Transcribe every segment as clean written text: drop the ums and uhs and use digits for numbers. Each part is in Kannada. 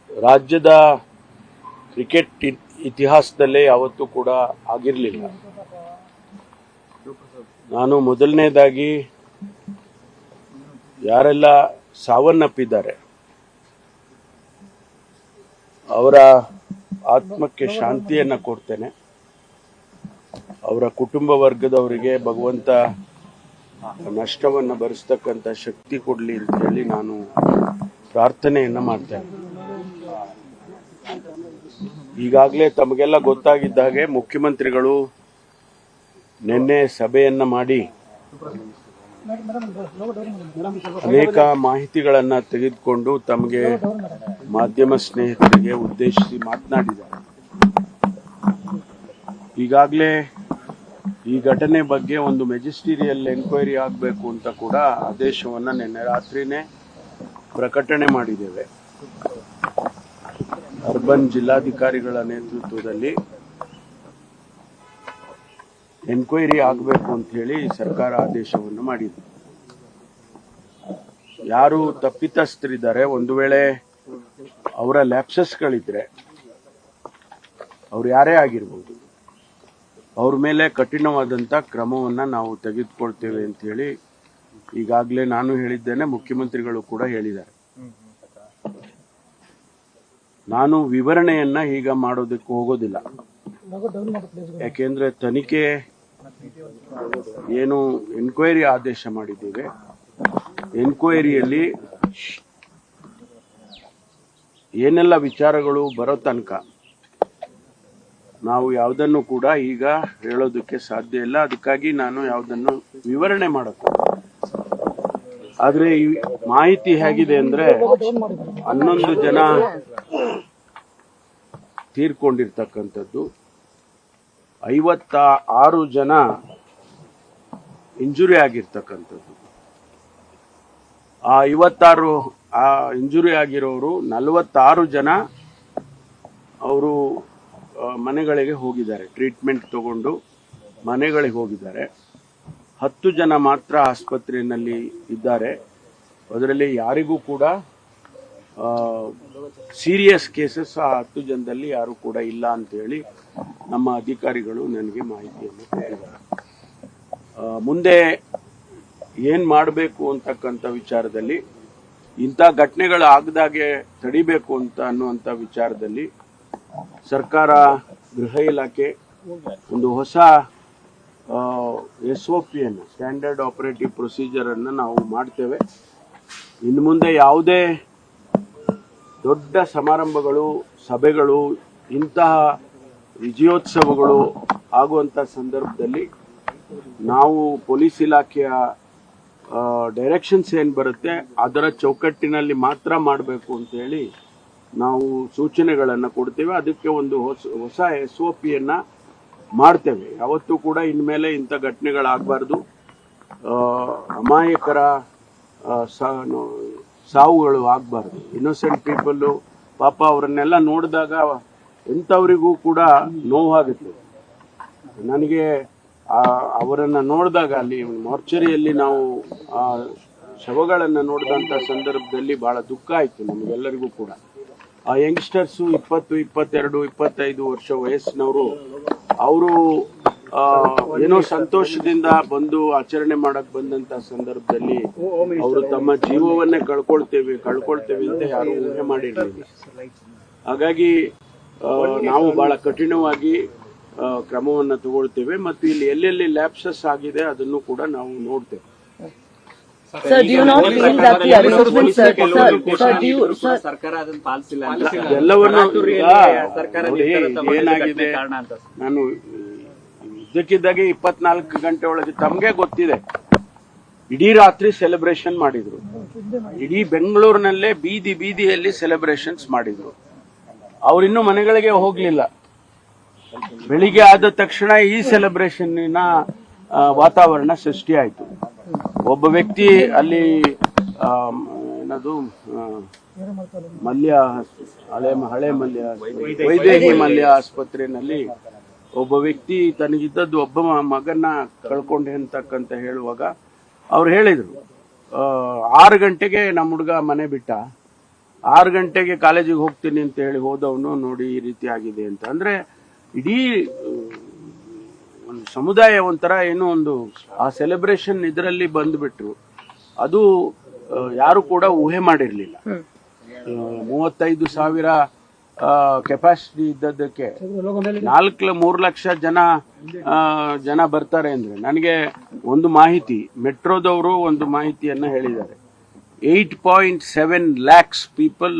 ರಾಜ್ಯದ ಕ್ರಿಕೆಟ್ ಇತಿಹಾಸದಲ್ಲೇ ಯಾವತ್ತೂ ಕೂಡ ಆಗಿರಲಿಲ್ಲ. ನಾನು ಮೊದಲನೇದಾಗಿ ಯಾರೆಲ್ಲ ಸಾವನ್ನಪ್ಪಿದ್ದಾರೆ ಅವರ ಆತ್ಮಕ್ಕೆ ಶಾಂತಿಯನ್ನ ಕೊಡ್ತೇನೆ. ಅವರ ಕುಟುಂಬ ವರ್ಗದವರಿಗೆ ಭಗವಂತ ನಷ್ಟವನ್ನು ಭರಿಸ್ತಕ್ಕಂಥ ಶಕ್ತಿ ಕೊಡಲಿ ಅಂತ ಹೇಳಿ ನಾನು ಪ್ರಾರ್ಥನೆಯನ್ನ ಮಾಡ್ತೇನೆ. ಈಗಾಗಲೇ ತಮಗೆಲ್ಲ ಗೊತ್ತಾಗಿದ್ದ ಹಾಗೆ ಮುಖ್ಯಮಂತ್ರಿಗಳು ನಿನ್ನೆ ಸಭೆಯನ್ನ ಮಾಡಿ ಅನೇಕ ಮಾಹಿತಿಗಳನ್ನ ತೆಗೆದುಕೊಂಡು ತಮಗೆ ಮಾಧ್ಯಮ ಸ್ನೇಹಿತರಿಗೆ ಉದ್ದೇಶಿಸಿ ಮಾತನಾಡಿದ್ದಾರೆ. ಈಗಾಗಲೇ ಈ ಘಟನೆ ಬಗ್ಗೆ ಒಂದು ಮೆಜಿಸ್ಟೀರಿಯಲ್ ಎನ್ಕ್ವೈರಿ ಆಗಬೇಕು ಅಂತ ಕೂಡ ಆದೇಶವನ್ನು ನಿನ್ನೆ ರಾತ್ರಿನೇ ಪ್ರಕಟಣೆ ಮಾಡಿದ್ದೇವೆ. ಅರ್ಬನ್ ಜಿಲ್ಲಾಧಿಕಾರಿಗಳ ನೇತೃತ್ವದಲ್ಲಿ ಎನ್ಕ್ವೈರಿ ಆಗಬೇಕು ಅಂತ ಹೇಳಿ ಸರ್ಕಾರ ಆದೇಶವನ್ನು ಮಾಡಿದೆ. ಯಾರು ತಪ್ಪಿತಸ್ಥರಿದ್ದಾರೆ, ಒಂದು ವೇಳೆ ಅವರ ಲ್ಯಾಪ್ಸಸ್ಗಳಿದ್ರೆ ಅವ್ರು ಯಾರೇ ಆಗಿರ್ಬೋದು, ಅವ್ರ ಮೇಲೆ ಕಠಿಣವಾದಂಥ ಕ್ರಮವನ್ನು ನಾವು ತೆಗೆದುಕೊಳ್ತೇವೆ ಅಂತ ಹೇಳಿ ಈಗಾಗಲೇ ನಾನು ಹೇಳಿದ್ದೇನೆ, ಮುಖ್ಯಮಂತ್ರಿಗಳು ಕೂಡ ಹೇಳಿದ್ದಾರೆ. ನಾನು ವಿವರಣೆಯನ್ನ ಈಗ ಮಾಡೋದಕ್ಕೆ ಹೋಗೋದಿಲ್ಲ. ಯಾಕೆಂದ್ರೆ ತನಿಖೆ ಏನು ಎನ್ಕ್ವೈರಿ ಆದೇಶ ಮಾಡಿದ್ದೇವೆ, ಎನ್ಕ್ವೈರಿಯಲ್ಲಿ ಏನೆಲ್ಲ ವಿಚಾರಗಳು ಬರೋ ತನಕ ನಾವು ಯಾವುದನ್ನು ಕೂಡ ಈಗ ಹೇಳೋದಕ್ಕೆ ಸಾಧ್ಯ ಇಲ್ಲ. ಅದಕ್ಕಾಗಿ ನಾನು ಯಾವುದನ್ನು ವಿವರಣೆ ಮಾಡಕ್ಕೆ. ಆದ್ರೆ ಈ ಮಾಹಿತಿ ಹೇಗಿದೆ ಅಂದ್ರೆ 11 ಜನ ತೀರ್ಕೊಂಡಿರ್ತಕ್ಕಂಥದ್ದು, 56 ಜನ ಇಂಜುರಿ ಆಗಿರ್ತಕ್ಕಂಥದ್ದು. ಆ 56 ಇಂಜುರಿ ಆಗಿರೋರು 46 ಜನ ಅವರು ಮನೆಗಳಿಗೆ ಹೋಗಿದ್ದಾರೆ, ಟ್ರೀಟ್ಮೆಂಟ್ ತಗೊಂಡು ಮನೆಗಳಿಗೆ ಹೋಗಿದ್ದಾರೆ. 10 ಜನ ಮಾತ್ರ ಆಸ್ಪತ್ರೆಯಲ್ಲಿ ಇದ್ದಾರೆ. ಅದರಲ್ಲಿ ಯಾರಿಗೂ ಕೂಡ ಸೀರಿಯಸ್ ಕೇಸಸ್ ಆ 10 ಜನದಲ್ಲಿ ಯಾರು ಕೂಡ ಇಲ್ಲ ಅಂತ ಹೇಳಿ ನಮ್ಮ ಅಧಿಕಾರಿಗಳು ನನಗೆ ಮಾಹಿತಿಯನ್ನು ಕೊಟ್ಟಿದ್ದಾರೆ. ಮುಂದೆ ಏನ್ ಮಾಡಬೇಕು ಅಂತಕ್ಕಂಥ ವಿಚಾರದಲ್ಲಿ, ಇಂಥ ಘಟನೆಗಳು ಆಗದಾಗೆ ತಡಿಬೇಕು ಅಂತ ಅನ್ನುವಂಥ ವಿಚಾರದಲ್ಲಿ ಸರ್ಕಾರ, ಗೃಹ ಇಲಾಖೆ ಒಂದು ಹೊಸ SOP ಅನ್ನು, ಸ್ಟ್ಯಾಂಡರ್ಡ್ ಆಪರೇಟಿವ್ ಪ್ರೊಸೀಜರ್ ಅನ್ನು ನಾವು ಮಾಡ್ತೇವೆ. ಇನ್ನು ಮುಂದೆ ಯಾವುದೇ ದೊಡ್ಡ ಸಮಾರಂಭಗಳು, ಸಭೆಗಳು, ಇಂತಹ ವಿಜಯೋತ್ಸವಗಳು ಆಗುವಂಥ ಸಂದರ್ಭದಲ್ಲಿ ನಾವು ಪೊಲೀಸ್ ಇಲಾಖೆಯ ಡೈರೆಕ್ಷನ್ಸ್ ಏನು ಬರುತ್ತೆ ಅದರ ಚೌಕಟ್ಟಿನಲ್ಲಿ ಮಾತ್ರ ಮಾಡಬೇಕು ಅಂತ ಹೇಳಿ ನಾವು ಸೂಚನೆಗಳನ್ನು ಕೊಡ್ತೇವೆ. ಅದಕ್ಕೆ ಒಂದು ಹೊಸ SOP ಅನ್ನ ಮಾಡ್ತೇವೆ. ಯಾವತ್ತೂ ಕೂಡ ಇನ್ಮೇಲೆ ಇಂಥ ಘಟನೆಗಳಾಗಬಾರ್ದು. ಅಮಾಯಕರ ಸಾವುಗಳು ಆಗಬಾರ್ದು. ಇನ್ನೋಸೆಂಟ್ ಪೀಪಲ್ಲು ಪಾಪ ಅವರನ್ನೆಲ್ಲ ನೋಡಿದಾಗ ಎಂಥವರಿಗೂ ಕೂಡ ನೋವಾಗುತ್ತೆ. ನನಗೆ ಅವರನ್ನು ನೋಡಿದಾಗ ಅಲ್ಲಿ ಮಾರ್ಚರಿಯಲ್ಲಿ ನಾವು ಶವಗಳನ್ನು ನೋಡಿದಂಥ ಸಂದರ್ಭದಲ್ಲಿ ಬಹಳ ದುಃಖ ಆಯಿತು ನಮಗೆಲ್ಲರಿಗೂ ಕೂಡ. ಆ ಯಂಗ್ಸ್ಟರ್ಸು 20, 22, 25 ವರ್ಷ ವಯಸ್ಸಿನವರು, ಅವರು ಏನೋ ಸಂತೋಷದಿಂದ ಬಂದು ಆಚರಣೆ ಮಾಡಕ್ ಬಂದಂತ ಸಂದರ್ಭದಲ್ಲಿ ಅವರು ತಮ್ಮ ಜೀವವನ್ನೇ ಕಳ್ಕೊಳ್ತೇವೆ ಅಂತ ಯಾರು ಊಹೆ ಮಾಡಿರಲಿಲ್ಲ. ಹಾಗಾಗಿ ನಾವು ಬಹಳ ಕಠಿಣವಾಗಿ ಕ್ರಮವನ್ನು ತಗೊಳ್ತೇವೆ ಮತ್ತು ಇಲ್ಲಿ ಎಲ್ಲೆಲ್ಲಿ ಲ್ಯಾಪ್ಸಸ್ ಆಗಿದೆ ಅದನ್ನು ಕೂಡ ನಾವು ನೋಡ್ತೇವೆ. Sir, do you not feel that the arrangement, sir, do you, sir, ಎಲ್ಲವನ್ನು ಏನಾಗಿದೆ, ನಾನು ಇದಕ್ಕಿದ್ದಾಗೆ 24 ಗಂಟೆ ಒಳಗೆ ತಮಗೆ ಗೊತ್ತಿದೆ, ಇಡೀ ರಾತ್ರಿ ಸೆಲೆಬ್ರೇಷನ್ ಮಾಡಿದ್ರು. ಇಡೀ ಬೆಂಗಳೂರಿನಲ್ಲೇ ಬೀದಿಯಲ್ಲಿ ಸೆಲೆಬ್ರೇಷನ್ಸ್ ಮಾಡಿದ್ರು. ಅವರಿನ್ನೂ ಮನೆಗಳಿಗೆ ಹೋಗ್ಲಿಲ್ಲ. ಬೆಳಿಗ್ಗೆ ಆದ ತಕ್ಷಣ ಈ ಸೆಲೆಬ್ರೇಷನ್ನಿನ ವಾತಾವರಣ ಸೃಷ್ಟಿಯಾಯಿತು. ಒಬ್ಬ ವ್ಯಕ್ತಿ ಅಲ್ಲಿ ಏನದು ಹಳೆ ಮಲ್ಯ ವೈದೇಹಿ ಮಲ್ಯ ಆಸ್ಪತ್ರೆಯಲ್ಲಿ ಒಬ್ಬ ವ್ಯಕ್ತಿ ತನಗಿದ್ದದ್ದು ಒಬ್ಬ ಮಗನ್ನ ಕಳ್ಕೊಂಡೆ ಅಂತಕ್ಕಂತ ಹೇಳುವಾಗ ಅವ್ರು ಹೇಳಿದ್ರು, 6 ಗಂಟೆಗೆ ನಮ್ಮ ಹುಡುಗ ಮನೆ ಬಿಟ್ಟ, 6 ಗಂಟೆಗೆ ಕಾಲೇಜಿಗೆ ಹೋಗ್ತೀನಿ ಅಂತ ಹೇಳಿ ಹೋದವನು ನೋಡಿ ಈ ರೀತಿ ಆಗಿದೆ ಅಂತ ಅಂದ್ರೆ ಇಡೀ ಒಂದು ಸಮುದಾಯ ಒಂಥರ ಏನೋ ಒಂದು ಆ ಸೆಲೆಬ್ರೇಷನ್ ಇದರಲ್ಲಿ ಬಂದ್ಬಿಟ್ರು. ಅದು ಯಾರು ಕೂಡ ಊಹೆ ಮಾಡಿರ್ಲಿಲ್ಲ. 35,000 ಕೆಪಾಸಿಟಿ ಇದ್ದದ್ದಕ್ಕೆ 3 ಲಕ್ಷ ಜನ ಬರ್ತಾರೆ ಅಂದ್ರೆ ನನಗೆ ಒಂದು ಮಾಹಿತಿ, ಮೆಟ್ರೋದವರು ಒಂದು ಮಾಹಿತಿಯನ್ನ ಹೇಳಿದ್ದಾರೆ. 8.7 lakhs ಪೀಪಲ್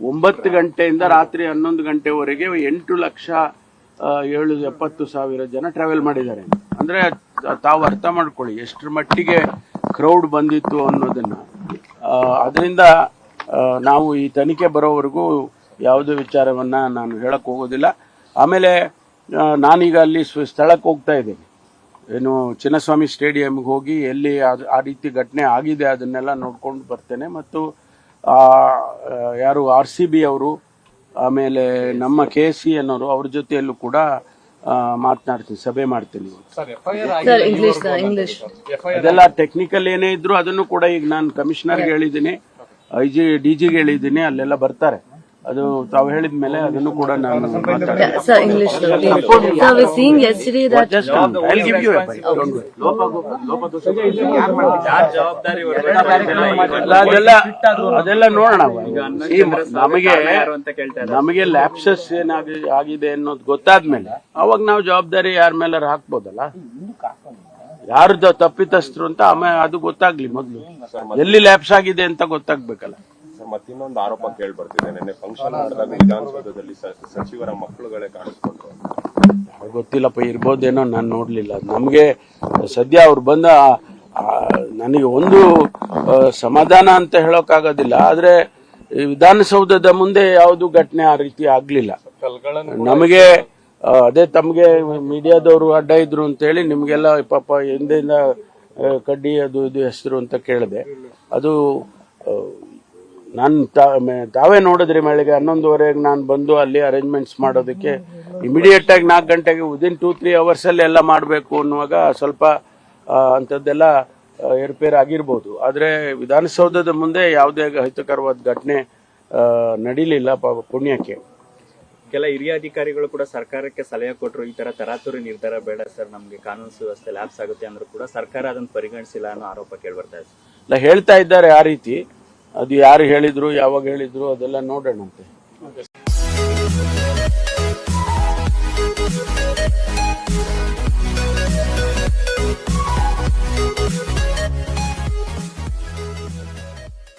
9 ಗಂಟೆಯಿಂದ ರಾತ್ರಿ 11 ಗಂಟೆವರೆಗೆ 8,70,000 ಜನ ಟ್ರಾವೆಲ್ ಮಾಡಿದ್ದಾರೆ. ಅಂದ್ರೆ ತಾವು ಅರ್ಥ ಮಾಡ್ಕೊಳ್ಳಿ ಎಷ್ಟರ ಮಟ್ಟಿಗೆ ಕ್ರೌಡ್ ಬಂದಿತ್ತು ಅನ್ನೋದನ್ನ. ಅದರಿಂದ ನಾವು ಈ ತನಿಖೆ ಬರೋವರೆಗೂ ಯಾವುದೇ ವಿಚಾರವನ್ನ ನಾನು ಹೇಳಕ್ ಹೋಗೋದಿಲ್ಲ. ಆಮೇಲೆ ನಾನೀಗ ಅಲ್ಲಿ ಸ್ಥಳಕ್ಕೆ ಹೋಗ್ತಾ ಇದ್ದೇನೆ, ಏನು ಚಿನ್ನಸ್ವಾಮಿ ಸ್ಟೇಡಿಯಂಗೆ ಹೋಗಿ ಎಲ್ಲಿ ಆ ರೀತಿ ಘಟನೆ ಆಗಿದೆ ಅದನ್ನೆಲ್ಲ ನೋಡ್ಕೊಂಡು ಬರ್ತೇನೆ. ಮತ್ತು ಯಾರು RCB ಅವರು ಆಮೇಲೆ ನಮ್ಮ KSCN ಅವರು ಅವ್ರ ಜೊತೆಯಲ್ಲೂ ಕೂಡ ಮಾತನಾಡ್ತೀನಿ, ಸಭೆ ಮಾಡ್ತೀನಿ. ಅದೆಲ್ಲ ಟೆಕ್ನಿಕಲ್ ಏನೇ ಇದ್ರು ಅದನ್ನು ಕೂಡ ಈಗ ನಾನು ಕಮಿಷನರ್ಗೆ ಹೇಳಿದ್ದೀನಿ, DGಗೆ ಹೇಳಿದ್ದೀನಿ, ಅಲ್ಲೆಲ್ಲ ಬರ್ತಾರೆ. ಅದು ತಾವು ಹೇಳಿದ ಮೇಲೆ ಅದನ್ನು ಕೂಡ ನಾನು ಅದೆಲ್ಲ ನೋಡೋಣ. ನಮಗೆ ಲ್ಯಾಪ್ಸಸ್ ಆಗಿದೆ ಅನ್ನೋದು ಗೊತ್ತಾದ್ಮೇಲೆ ಅವಾಗ ನಾವು ಜವಾಬ್ದಾರಿ ಯಾರ ಮೇಲೆ ಹಾಕ್ಬೋದಲ್ಲ, ಯಾರ್ದು ತಪ್ಪಿತಸ್ಥರು ಅಂತ. ಆಮೇಲೆ ಅದು ಗೊತ್ತಾಗ್ಲಿ, ಮೊದಲು ಎಲ್ಲಿ ಲ್ಯಾಪ್ಸ್ ಆಗಿದೆ ಅಂತ ಗೊತ್ತಾಗ್ಬೇಕಲ್ಲ. ಮತ್ತಿನ್ನೊಂದು ಆರೋಪ ಕೇಳಿ ಬರ್ತಿದೆ, ನಿನ್ನೆ ಫಂಕ್ಷನ್ ನಡೆದಾಗ ವಿಧಾನಸೌಧದಲ್ಲಿ ಸಚಿವರ ಮಕ್ಕಳುಗಳೇ ಕಾಣಿಸ್ಕೊಂಡ್ರು. ಗೊತ್ತಿಲ್ಲಪ್ಪ, ಇರ್ಬೋದೇನೋ, ನಾನು ನೋಡ್ಲಿಲ್ಲ. ನಮ್ಗೆ ಸದ್ಯ ಅವ್ರು ಬಂದ ನನಗೆ ಒಂದು ಸಮಾಧಾನ ಅಂತ ಹೇಳೋಕ್ಕಾಗೋದಿಲ್ಲ. ಆದ್ರೆ ವಿಧಾನಸೌಧದ ಮುಂದೆ ಯಾವುದು ಘಟನೆ ಆ ರೀತಿ ಆಗ್ಲಿಲ್ಲ. ನಮಗೆ ಅದೇ ತಮ್ಗೆ ಮೀಡಿಯಾದವರು ಅಡ್ಡ ಇದ್ರು ಅಂತ ಹೇಳಿ ನಿಮ್ಗೆಲ್ಲ ಪಾಪ ಹಿಂದೆಯಿಂದ ಕಡ್ಡಿ ಅದು ಇದು ಹೆಸರು ಅಂತ ಕೇಳಿದೆ. ಅದು ನಾನು ತಾವೇ ನೋಡಿದ್ರಿ, ಬೆಳಗ್ಗೆ 11:30 ನಾನು ಬಂದು ಅಲ್ಲಿ ಅರೇಂಜ್ಮೆಂಟ್ಸ್ ಮಾಡೋದಕ್ಕೆ ಇಮಿಡಿಯೇಟ್ ಆಗಿ 4 ಗಂಟೆಗೆ ವಿದಿನ್ 2-3 hours ಅಲ್ಲಿ ಎಲ್ಲ ಮಾಡಬೇಕು ಅನ್ನುವಾಗ ಸ್ವಲ್ಪ ಅಂಥದ್ದೆಲ್ಲ ಏರ್ಪೇರ್ ಆಗಿರ್ಬೋದು. ಆದರೆ ವಿಧಾನಸೌಧದ ಮುಂದೆ ಯಾವುದೇ ಅಹಿತಕರವಾದ ಘಟನೆ ನಡೀಲಿಲ್ಲ, ಪುಣ್ಯಕ್ಕೆ. ಕೆಲ ಹಿರಿಯ ಅಧಿಕಾರಿಗಳು ಕೂಡ ಸರ್ಕಾರಕ್ಕೆ ಸಲಹೆ ಕೊಟ್ಟರು, ಈ ತರ ತರಾತುರಿ ನಿರ್ಧಾರ ಬೇಡ ಸರ್, ನಮ್ಗೆ ಕಾನೂನು ಸುವ್ಯವಸ್ಥೆ ಲ್ಯಾಪ್ಸ್ ಆಗುತ್ತೆ ಅಂದ್ರೂ ಕೂಡ ಸರ್ಕಾರ ಅದನ್ನು ಪರಿಗಣಿಸಿಲ್ಲ ಅನ್ನೋ ಆರೋಪ ಕೇಳ್ಬರ್ತಾ ಇದೆ. ಇಲ್ಲ, ಹೇಳ್ತಾ ಇದ್ದಾರೆ ಆ ರೀತಿ. ಅದು ಯಾರು ಹೇಳಿದ್ರು, ಯಾವಾಗ ಹೇಳಿದ್ರು ಅದೆಲ್ಲ ನೋಡೋಣಂತೆ.